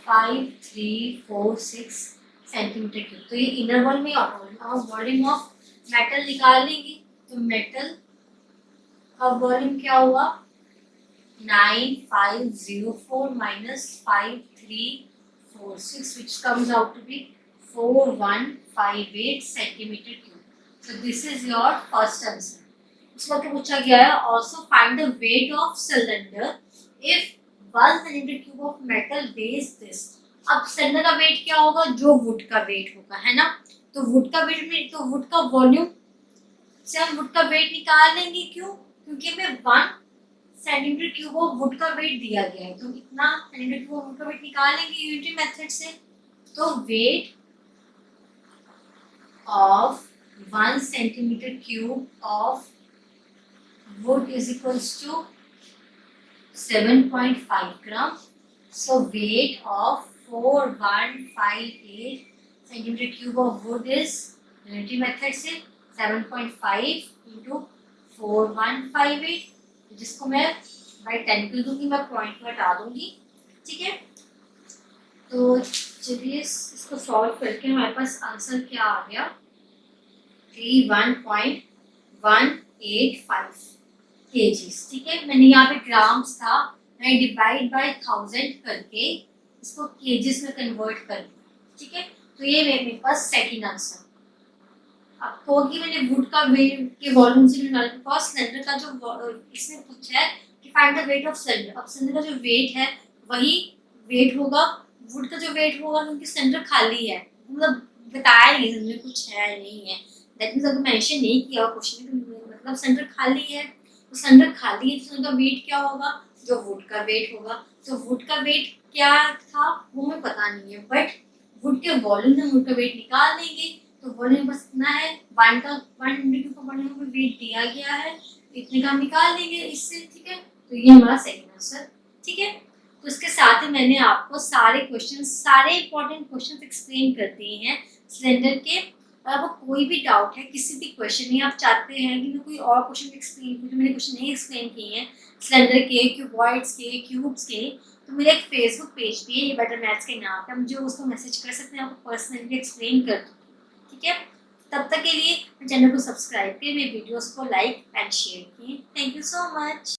5346 centimetre cube. तो ये इनर वॉल में वॉल्यूम ऑफ मेटल निकाल लेंगे, तो मेटल का वॉल्यूम क्या हुआ 9504 minus 5346, which comes out to be 4158 centimeter cube. So this is your first answer. इसमें क्या पूछा गया है, also find the weight of cylinder if 1 centimeter cube of metal weighs this. अब सिलेंडर का वेट क्या होगा, जो वुड का वेट होगा, है ना। तो वुड का वेट में, तो वुड का वॉल्यूम से हम वुड का वेट निकाल लेंगे, क्यों, क्योंकि हमें 1 सेंटीमीटर क्यूब ऑफ वुड का वेट दिया गया है, तो इतना सेंटीमीटर क्यूब ऑफ वुड का वेट निकालेंगे यूनिटरी मेथड से। तो weight of 1 centimetre cube of wood is equals to 7.5 gram. So weight of 4158 centimetre cube of wood is unitary method से 7.5 इंटू 4158, जिसको मैं बाई 10 कर दूंगी, मैं पॉइंट को हटा दूंगी, ठीक है। तो चलिए इसको सॉल्व करके हमारे पास आंसर क्या आ गया 31.185 kgs, ठीक है। मैंने यहाँ पे ग्राम्स था, मैं डिवाइड बाय 1000 करके इसको केजीस में कन्वर्ट कर दिया, ठीक है। तो ये मेरे पास सेकंड आंसर। अब तो कि मैंने वुड का वेट के वॉल्यूम से निकाला, बिकॉज सिलेंडर का जो इसने पूछा है कि find the weight of cylinder. अब सिलेंडर का जो वेट है वही वेट होगा वुड का जो वेट होगा, क्योंकि सिलेंडर खाली है, मतलब बताया नहीं सिलेंडर कुछ है नहीं है, दैट मींस अगर मेंशन नहीं किया क्वेश्चन में, मतलब सिलेंडर खाली है, तो सिलेंडर खाली है, तो सिलेंडर का वेट क्या होगा, जो वुड का वेट होगा। तो वुड का वेट क्या था वो हमें पता नहीं है, बट वुड के वॉल्यूम से वुड का वेट निकाल देंगे, तो वॉल्यूम बस इतना है, 1 का 1 मीटर का वॉल्यूम में वेट दिया गया है, इतने का हम निकाल देंगे इससे, ठीक है। तो ये हमारा सेकंड आंसर, ठीक है। तो इसके साथ ही मैंने आपको सारे इंपॉर्टेंट क्वेश्चंस एक्सप्लेन कर दिए हैं सिलेंडर के। अगर आपको कोई भी डाउट है किसी भी क्वेश्चन में, आप चाहते हैं कि मैं कोई और क्वेश्चन एक्सप्लेन करूँ, जो मैंने क्वेश्चन नहीं एक्सप्लेन किए हैं सिलेंडर के, क्यूबॉइड्स के, क्यूब्स के, तो मेरा एक फेसबुक पेज भी है, ये बेटर मैथ्स के नाम पे, मुझे उसको मैसेज कर सकते हैं, आपको पर्सनली एक्सप्लेन कर दूँ, ठीक है। तब तक के लिए चैनल को सब्सक्राइब करिए, मेरे वीडियोस को लाइक एंड शेयर कीजिए। Thank you so much.